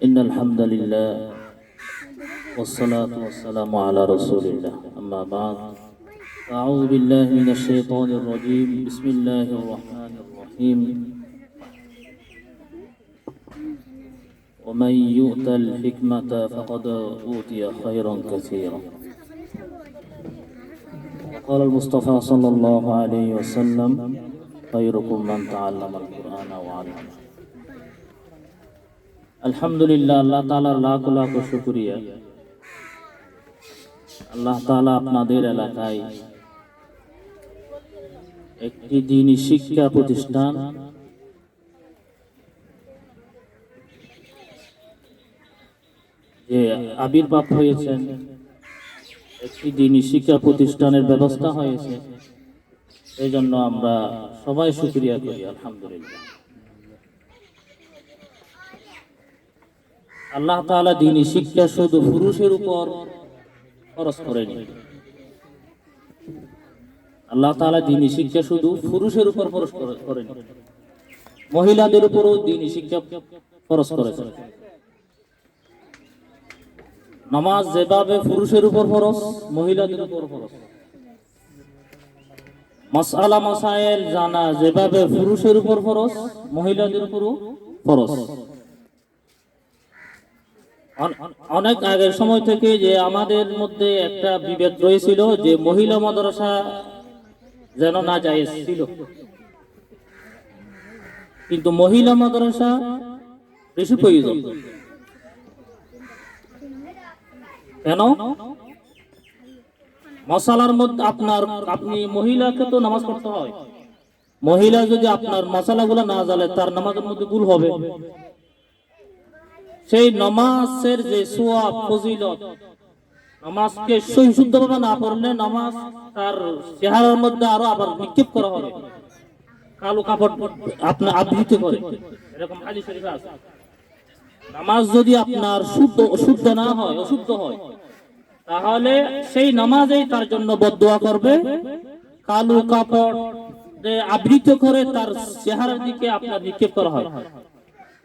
إن الحمد لله والصلاة والسلام على رسول الله أما بعد أعوذ بالله من الشيطان الرجيم بسم الله الرحمن الرحيم ومن يؤت الحكمة فقد أوتي خيرا كثيرا قال المصطفى صلى الله عليه وسلم خيركم من تعلم القرآن وعلمه আলহামদুলিল্লাহ, আল্লাহ তাআলার লাখ লাখ শুকরিয়া। আল্লাহ তাআলা আপনাদের এলাকায় একটি দ্বীনি শিক্ষা প্রতিষ্ঠান যে আবির্ভাব হয়েছেন, একটি দ্বীনি শিক্ষা প্রতিষ্ঠানের ব্যবস্থা হয়েছে, এই জন্য আমরা সবাই শুকরিয়া করি আলহামদুলিল্লাহ। আল্লাহ তাআলা দ্বীনি শিক্ষা শুধু পুরুষের উপর ফরজ করেনি। আল্লাহ তাআলা দ্বীনি শিক্ষা শুধু পুরুষের উপর ফরজ করেনি, মহিলাদের উপরও দ্বীনি শিক্ষা ফরজ করেছেন। নামাজ যেভাবে পুরুষের উপর ফরজ, মহিলাদের উপর ফরজ। মাসআলা মাসায়েল জানা যেভাবে পুরুষের উপর ফরজ, মহিলাদের উপরও ফরজ। অনেক আগের সময় থেকে যে আমাদের মধ্যে একটা বিভেদ রয়েছিল যে মহিলা মাদ্রাসা যেন না জায়েজ ছিল, কিন্তু মহিলা মাদ্রাসা বেশি প্রয়োজন। কেন? মাসালার মধ্যে আপনি মহিলাকে তো নামাজ পড়তে হয়, মহিলা যদি আপনার মাসালাগুলো না জানে তার নামাজের মধ্যে ভুল হবে। সেই নামাজের যে সওয়াব ফজিলত, নামাজকে শুদ্ধভাবে না পড়লে নামাজ তার চেহারার মধ্যে আরো আবার নিক্ষেপ করা হবে, কালো কাপড় আপনার আবৃত করে, এরকম হাদিস শরীফে আছে। নামাজ যদি আপনার শুদ্ধ না হয়, অশুদ্ধ হয়, তাহলে সেই নামাজেই তার জন্য বদদুয়া করবে, কালো কাপড় আবৃত করে তার চেহারার দিকে আপনার নিক্ষেপ করা হয়।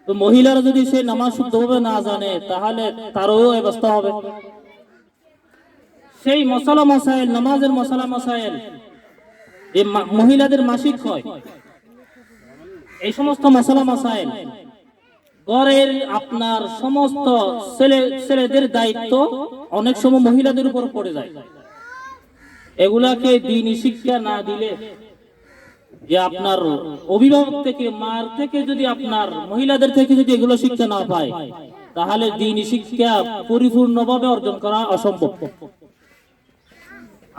তো মহিলারা যদি সেই নামাজ শুদ্ধভাবে না জানে তাহলে তারও অবস্থা হবে। সেই মশালা মাসাইল, নামাজের মশালা মাসাইল, যে মহিলাদের মাসিক হয়, এই সমস্ত মশালা মাসাইল ঘরের আপনার সমস্ত ছেলেদের দায়িত্ব অনেক সময় মহিলাদের উপর পড়ে যায়। এগুলাকে দ্বীনি শিক্ষা না দিলে, যে আপনার অভিভাবক থেকে, মার থেকে যদি আপনার মহিলাদের থেকে যদি এগুলো শিক্ষা না পায়, তাহলে দ্বীনি শিক্ষা পরিপূর্ণভাবে অর্জন করা অসম্ভব।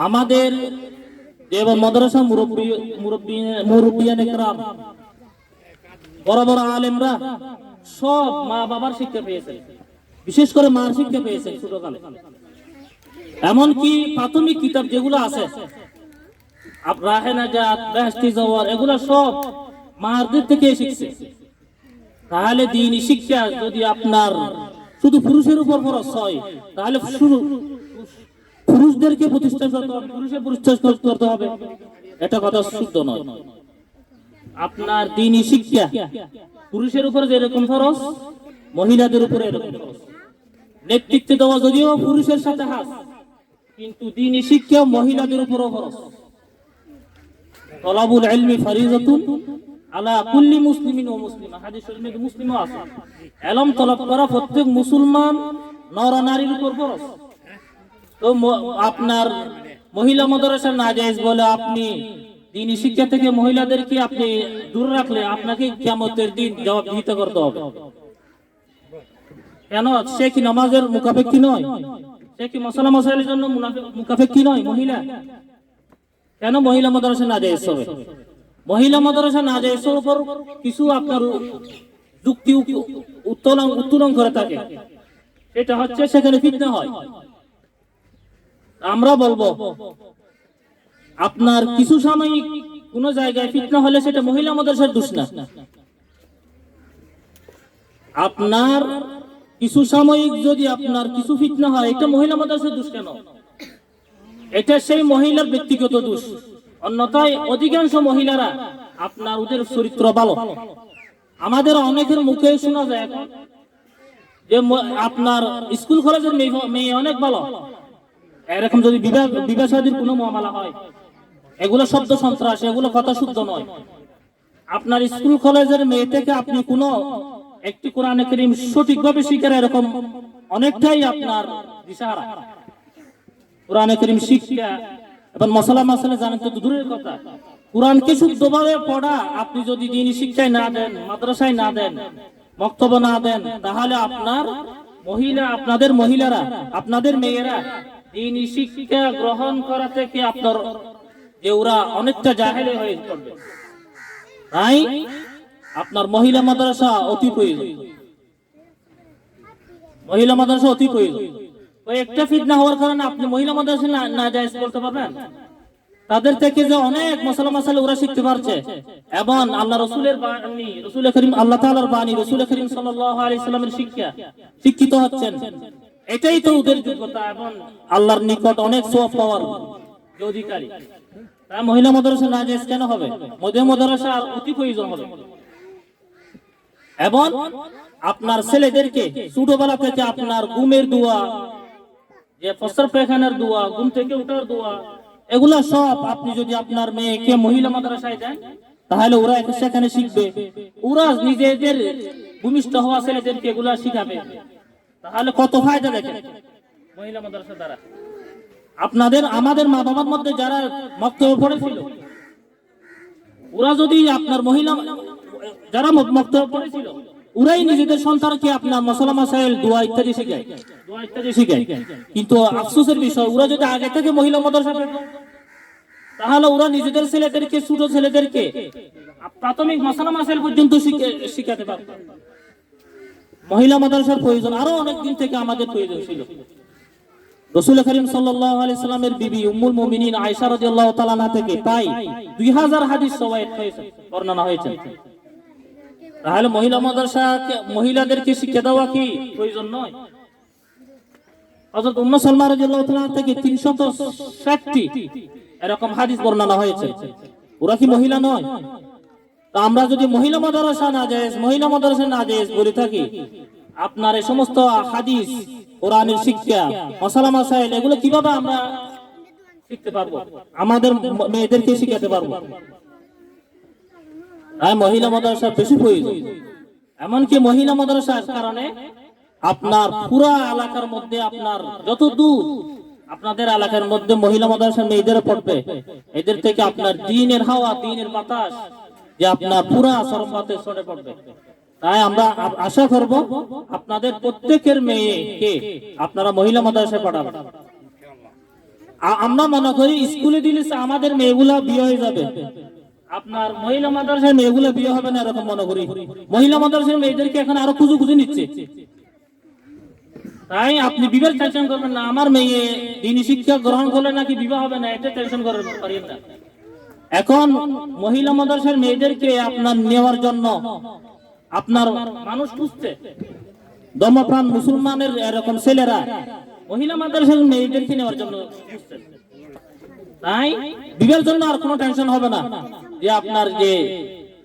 আমাদের যেমন মাদ্রাসা মুরব্বিয়ানে কেরাম, বড় বড় আলেমরা সব মা বাবার শিক্ষা পেয়েছে, বিশেষ করে মার শিক্ষা পেয়েছে ছোটকালে। এমনকি প্রাথমিক কিতাব যেগুলো আছে, এগুলা সব মারদের থেকে শিখছে। তাহলে দ্বীনি শিক্ষা যদি আপনার শুধু পুরুষের উপর ফরজ হয়, তাহলে পুরুষদেরকে প্রতিষ্ঠা করতে হবে, পুরুষের প্রতিষ্ঠা করতে হবে, এটা কথা শুদ্ধ নয়। আপনার দ্বীনি শিক্ষা পুরুষের উপর যেরকম ফরজ, মহিলাদের উপরে এরকম ফরজ। নেতৃত্ব দেওয়া যদিও পুরুষের সাথে হাত, কিন্তু দ্বীনি শিক্ষা মহিলাদের উপরও ফরজ। তলাবুল ইলমি ফরিজাতুন আলা কুল্লি মুসলিমিন ওয়া মুসলিমা, হাদিস শরীফে মুসলিমও আছে। ইলম তলব করা প্রত্যেক মুসলমান নর নারীর উপর ফরজ। তো আপনার মহিলা মাদ্রাসা নাজায়েজ বলে আপনি দ্বীনি শিক্ষা থেকে মহিলাদেরকে আপনি দূর রাখলে আপনাকে কিয়ামতের দিন জবাবদিহিতা করতে হবে। কেন? সে কি নামাজের মুকাফেক্ষী নয়? সে কি মাসালা মাসাইলের জন্য মুকাফেক্ষী নয় মহিলা? কেন মহিলা মাদ্রাসা নাজায়েজ হবে? মহিলা মাদ্রাসা নাজায়েজের উপর কিছু আপনার যুক্তি উত্তোলন করে থাকে, এটা হচ্ছে সেখানে ফিতনা হয়। আমরা বলবো আপনার কিছু সাময়িক কোন জায়গায় ফিতনা হলে সেটা মহিলা মাদ্রাসার দোষ না। আপনার কিছু সাময়িক যদি আপনার কিছু ফিতনা হয়, এটা মহিলা মাদ্রাসার দোষ কেন? এটা সেই মহিলার ব্যক্তিগত দোষ। অন্যথায় অধিকাংশ মহিলারা আপনার ওদের চরিত্র ভালো। আমাদের অনেকের মুখে শোনা যায় এখন যে আপনার স্কুল কলেজের মেয়ে অনেক ভালো, এরকম যদি বিবাহ শাদীর কোনো মামলা হয়, এগুলো শব্দ সন্ত্রাস, এগুলো কথা শুদ্ধ নয়। আপনার স্কুল কলেজের মেয়ে থেকে আপনি কোনো একটি কোরআনে কারীম সঠিকভাবে শিখার এরকম অনেকটাই আপনার দিশাহারা। কোরআনে কারীম শিক্ষা এবং মশলা মাসালা জানেন তো দূরের কথা, কোরআনকে শুদ্ধভাবে পড়া আপনি যদি দ্বীনি শিক্ষায় না দেন, মাদ্রাসায় না দেন, বক্তব্য না দেন, তাহলে আপনাদের মহিলারা, আপনাদের মেয়েরা দ্বীনি শিক্ষা গ্রহণ করা থেকে আপনার যে ওরা অনেকটা জাহেলে হয়ে পড়বে। তাই আপনার মহিলা মাদ্রাসা অতি প্রয়োজন, মহিলা মাদ্রাসা অতি প্রয়োজন। ওই একটা ফিতনা হওয়ার কারণে আপনি মহিলা মাদ্রাসা না জায়েজ বলতে পারবেন? তাদের থেকে যে অনেক মশলা মাসালা ওরা শিখতে পারছে, এবং আল্লাহ রসুলের বাণী, রসুল করিম আল্লাহ তাআলার বাণী, রসুল করিম সাল্লাল্লাহু আলাইহি সাল্লামের শিক্ষিত হচ্ছেন, এটাই তো ওদের যোগ্যতা এবং আল্লাহর নিকট অনেক সওয়াব পাওয়ার অধিকারী। তাই মহিলা মাদ্রাসা না জায়েজ কেন হবে? মহিলা মাদ্রাসা অতি প্রয়োজন হবে। এবং আপনার ছেলেদেরকে ছোটবেলা থেকে আপনার ঘুমের দোয়া, যে প্রস্রাব পায়খানার দোয়া, ঘুম থেকে ওঠার দোয়া, এগুলা সব আপনি যদি আপনার মেয়েকে মহিলা মাদ্রাসায় দেন, তাহলে ওরা সেখানে শিখবে। ওরা নিজেদের ভূমিষ্ঠ হওয়া ছেলেদেরকে এগুলা শিখাবে, তাহলে কত ফায়দা দেখেন মহিলা মাদ্রাসা দ্বারা। আমাদের মা বাবার মধ্যে যারা মক্তবে পড়েছিল, ওরা যদি আপনার যারা মক্তবে পড়েছিল, ওরাই নিজেদের সন্তানকে আপনার মশলা মাসাইল, দোয়া ইত্যাদি শিখায়। কিন্তু আফসোসের বিষয়, ওরা যদি আগে থেকে মহিলা মাদ্রাসা পেত, তাহলে ওরা নিজেদের ছেলেদেরকে, ছোট ছেলেদেরকে প্রাথমিক মশলা মাসাইল পর্যন্ত শিখাতে পারত। মহিলা মাদ্রাসার প্রয়োজন আরো অনেক দিন থেকে আমাদের প্রয়োজন ছিল। রাসূল করিম সাল্লাল্লাহু আলাইহি সাল্লামের বিবি উম্মুল মুমিনিন আয়েশা রাদিয়াল্লাহু তাআলা আনহা থেকে প্রায় 2000 হাদিস রওয়ায়াত হয়েছে, বর্ণনা হয়েছে। তাহলে মহিলাদেরকে শিক্ষা দেওয়া কি প্রয়োজন নয়? হযরত উম্মে সালমা রাদিয়াল্লাহু তাআলা থেকে 360টি এরকম হাদিস বর্ণনা হয়েছে। ওরা কি মহিলা নয়? তা আমরা যদি মহিলা মাদ্রাসা না জায়েজ বলে থাকি, আপনার এই সমস্ত হাদিস, কোরআনের শিক্ষা, মাসালা মাসাইল, এগুলো কিভাবে আমরা শিখতে পারবো, আমাদের মেয়েদেরকে শিখাতে পারবো? তাই মহিলা মাদ্রাসা বেশি প্রয়োজন। এমনকি মহিলা মাদ্রাসার কারণে আপনার পুরা এলাকার মধ্যে, আপনার যত দূর আপনাদের এলাকার মধ্যে মহিলা মাদ্রাসার মেয়েদের পড়বে, এদের থেকে আপনার দ্বীনের হাওয়া, দ্বীনের বাতাস যে আপনার পুরা সরম্বাতে ছড়ে পড়বে। তাই আমরা আশা করব আপনাদের প্রত্যেকের মেয়েকে আপনারা মহিলা মাদ্রাসায় পড়াবেন। আমরা মনে করি স্কুলে দিলে আমাদের মেয়েগুলা বিয়ে হয়ে যাবে, আপনার মহিলা মাদ্রাসার মেয়েগুলো বিয়ে হবে না এরকম মনে করি। মহিলা মাদ্রাসার মেয়েদেরকে এখন আরো খুঁজে নিচ্ছে। তাই আপনি বিবাহ টেনশন করবেন না, আমার মেয়ে দ্বীনি শিক্ষা গ্রহণ করলে নাকি বিবাহ হবে না, এটা টেনশন করেন না। এখন মহিলা মাদ্রাসার মেয়েদেরকে আপনার নেওয়ার জন্য আপনার মানুষ খুঁজছে, ধর্মপ্রাণ মুসলমানের এরকম ছেলেরা মহিলা মাদ্রাসার মেয়েদেরকে নেওয়ার জন্য খুঁজছে। তাই বিবাহের জন্য আর কোনো টেনশন হবে না। যে আপনার যে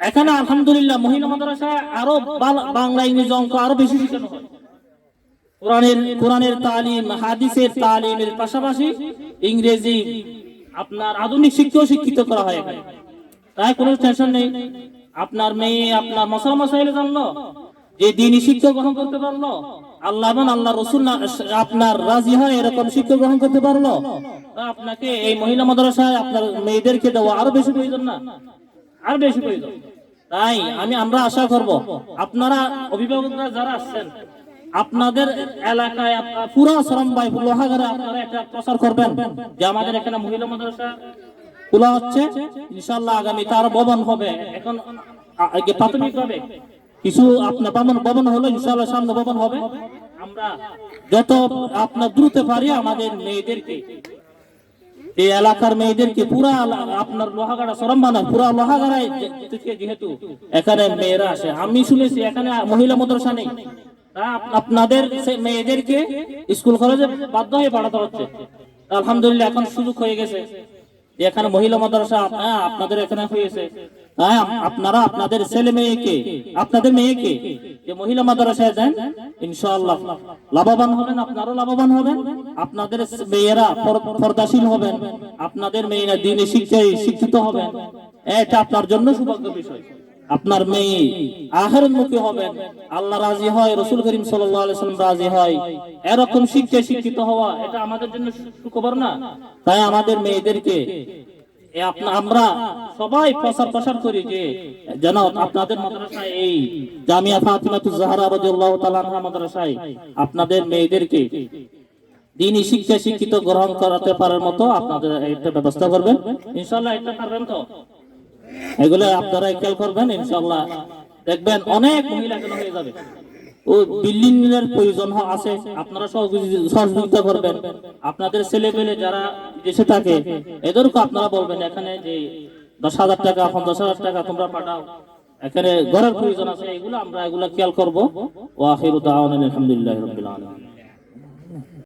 এখানে আলহামদুলিল্লাহ মহিলা মাদ্রাসায় আরো বাংলা, ইংরেজি, অঙ্ক আরো বেশি শেখানো হয়। কোরআনের তালিম, হাদিসের তালিমের পাশাপাশি ইংরেজি, আপনার আধুনিক শিক্ষাও শিক্ষিত করা হয় এখানে। তাই কোনো টেনশন নেই। আপনার মেয়ে আপনার মশলা মাসাইল জানলো, যে দ্বীনি শিক্ষা গ্রহণ করতে পারলো, আল্লাহ এবং আল্লাহ রসুল আপনার রাজি হয় এরকম শিক্ষা গ্রহণ করতে পারলো, আপনাকে এই মহিলা মাদ্রাসায় আপনার মেয়েদেরকে দেওয়া আরো বেশি প্রয়োজন না? আর বেশি প্রয়োজন। তাই আমরা আশা করব আপনারা অভিভাবকরা যারা আসছেন, আপনাদের এলাকায় পুরো শ্রমবাই লোহাগারে আপনারা একটা প্রচার করবেন যে আমাদের এখানে মহিলা মাদ্রাসা খোলা হচ্ছে, ইনশাআল্লাহ আগামীতে আরো ভবন হবে। এখন প্রাথমিকভাবে কিছু আপনার ভবন হলো, ইনশাআল্লাহ সামনে ভবন হবে। আমরা যত আপনার দ্রুত পারি আমাদের মেয়েদেরকে, এই এলাকার মেয়েদেরকে পুরা আপনার লোহাগাড়া সরম্বানা, পুরা লোহাগাড়ায় যেহেতু এখানে মেয়েরা আসে, আমি শুনেছি এখানে মহিলা মাদ্রাসা নেই, আপনাদের মেয়েদেরকে স্কুল কলেজে বাধ্য হয়ে পড়াতে হচ্ছে। আলহামদুলিল্লাহ এখন সুযোগ হয়ে গেছে যে এখানে মহিলা মাদ্রাসা আপনাদের এখানে হয়েছে। তাই আপনারা আপনাদের ছেলে মেয়েকে, আপনাদের মেয়েকে যে মহিলা মাদ্রাসায় দেন, ইনশাআল্লাহ লাভবান হবেন, আপনারাও লাভবান হবেন, আপনাদের মেয়েরা পর্দাশীল হবেন, আপনাদের মেয়েরা দ্বীনি শিক্ষায় শিক্ষিত হবেন। এটা আপনার জন্য সৌভাগ্য বিষয়। আপনার মেয়ে আখিরাতমুখী হবেন, আল্লাহ রাজি হয়, রাসূল করিম সাল্লাল্লাহু আলাইহি ওয়াসাল্লাম রাজি হয়, এরকম শিক্ষায় শিক্ষিত হওয়া এটা আমাদের জন্য সুখবর না? তাই আমাদের মেয়েদেরকে আমরা সবাই প্রচার করি যে যেন আপনাদের মাদ্রাসায়, এই জামিয়া ফাতিমাতুজ জাহরা রাদিয়াল্লাহু তাআলা আনহা মাদ্রাসায় আপনাদের মেয়েদেরকে দ্বীনি শিক্ষা শিক্ষিত গ্রহণ করাতে পারার মতো আপনাদের একটা ব্যবস্থা করবেন। ইনশাআল্লাহ এটা পারবেন তো? এগুলো আপনারা খেয়াল করবেন, ইনশাআল্লাহ দেখবেন অনেক মহিলা কেন হয়ে যাবে। ও বিল্ডিং এর প্রয়োজন আছে, আপনারা সহযোগিতা করবেন। আপনাদের ছেলে পেলে যারা দেশে থাকে এদেরকে আপনারা বলবেন এখানে যে 10,000 টাকা 50,000 টাকা তোমরা পাঠাও, এখানে ঘরের প্রয়োজন আছে, এগুলো আমরা এগুলা খেয়াল করবো। ওয়া আখিরু দাওয়ানা আলহামদুলিল্লাহি রাব্বিল আলামিন।